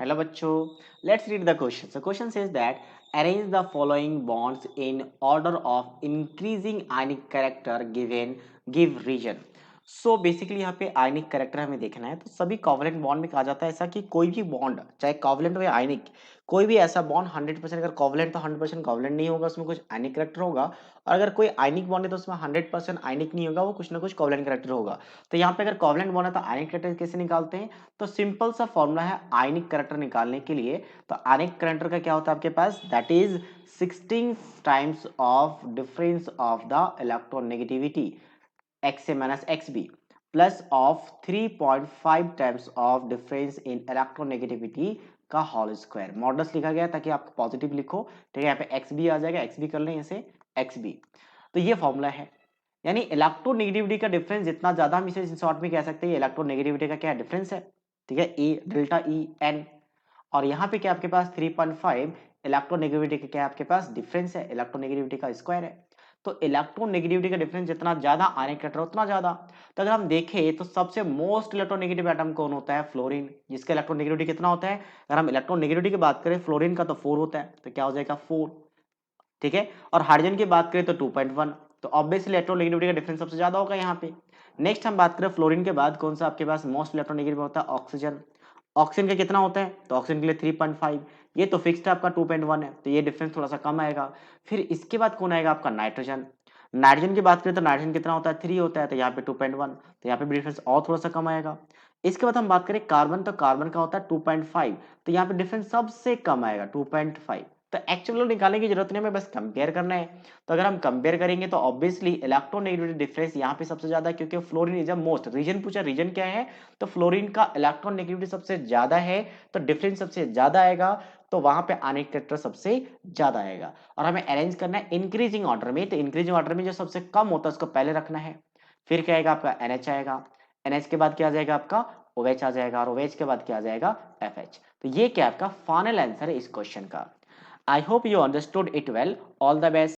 Hello बच्चों, let's read the question. The question says that arrange the following bonds in order of increasing ionic character given give region. So basically यहाँ पे आयनिक character हमें देखना है तो सभी covalent bond में कहा जाता है ऐसा कि कोई भी बॉन्ड चाहे कोवलेंट हो या आयनिक कोई भी ऐसा बॉन्ड 100% अगर कोवलेंट तो 100% कोवलेंट नहीं होगा उसमें कुछ आयनिक कैरेक्टर होगा और अगर कोई आयनिक बॉन्ड है तो उसमें 100% आयनिक नहीं होगा वो कुछ ना कुछ कोवलेंट कैरेक्टर होगा। तो यहाँ पे अगर कोवलेंट बॉन्ड है तो आयनिक कैरेक्टर कैसे निकालते हैं? तो सिंपल सा फॉर्मूला है आयनिक करंट निकालने के लिए। तो आयनिक करंट का क्या होता है आपके पास? That is 16 times of difference of the electronegativity X A minus X B plus of 3.5 times of difference in electronegativity का होल स्क्वायर। मॉडल्स लिखा गया ताकि आप पॉजिटिव लिखो। ठीक है, यहाँ पे एक्स बी आ जाएगा, एक्स बी कर लें इसे एक्स बी। तो ये फॉर्मूला है, यानी इलेक्ट्रोनेगेटिविटी का डिफरेंस जितना ज्यादा हम इसे शॉर्ट में कह सकते हैं इलेक्ट्रोनेगेटिविटी का क्या डिफरेंस है। ठीक है, ए डेल्टा ई एन। और यहाँ पे क्या आपके पास 3.5 इलेक्ट्रोनेगेटिविटी का क्या आपके पास डिफरेंस है, इलेक्ट्रोनेगेटिविटी का स्क्वायर है। तो इलेक्ट्रोनेगेटिविटी का डिफरेंस जितना ज्यादा आयनिक कटर उतना ज्यादा। तो अगर हम देखें तो सबसे मोस्ट इलेक्ट्रोनेगेटिव एटम कौन होता है? फ्लोरीन, जिसका इलेक्ट्रोनेगेटिविटी कितना होता है? अगर हम इलेक्ट्रोनेगेटिविटी की बात करें फ्लोरीन का तो 4 होता है, तो क्या हो जाएगा 4। ठीक है, और हाइड्रोजन की बात करें तो 2.1। तो ऑब्वियसली इलेक्ट्रोनेगेटिविटी का डिफरेंस सबसे ज्यादा होगा यहाँ पे। नेक्स्ट हम बात करें फ्लोरीन के बाद कौन सा आपके पास मोस्ट इलेक्ट्रोनेगेटिव होता है? ऑक्सीजन। ऑक्सीजन का कितना होता है? तो ऑक्सीजन के लिए 3.5। ये तो फिक्स्ड है आपका 2.1 है, तो ये डिफरेंस थोड़ा सा कम आएगा। फिर इसके बाद कौन आएगा आपका? नाइट्रोजन। नाइट्रोजन की बात करें तो नाइट्रोजन कितना होता है? 3 होता है, तो यहाँ पे 2.1, तो यहाँ पे डिफरेंस और थोड़ा सा कम आएगा। इसके बाद हम बात करें कार्बन, तो कार्बन का होता है 2.5, तो यहाँ पे डिफरेंस सबसे कम आएगा 2.5। तो एक्चुअल निकालने की जरूरत नहीं है, हमें बस कंपेयर करना है। तो अगर हम कंपेयर करेंगे तो ऑब्वियसली इलेक्ट्रोनेगेटिविटी डिफरेंस यहाँ पे सबसे ज्यादा है, क्योंकि fluorine is the most. Reason पूछा, रीजन क्या है? तो फ्लोरीन का इलेक्ट्रोनेगेटिविटी सबसे ज्यादा है, तो डिफरेंस सबसे ज्यादा आएगा, तो वहां पे आयनिक कैरेक्टर सबसे ज्यादा आएगा। और हमें अरेंज करना है इंक्रीजिंग ऑर्डर में, तो इंक्रीजिंग ऑर्डर में जो सबसे कम होता है उसको पहले रखना है। फिर क्या आएगा आपका? NH आएगा। NH के बाद क्या आ जाएगा आपका? OH आ जाएगा, और OH के बाद क्या आ जाएगा? FH। तो ये क्या आपका फाइनल आंसर है इस क्वेश्चन का। I hope you understood it well. All the best.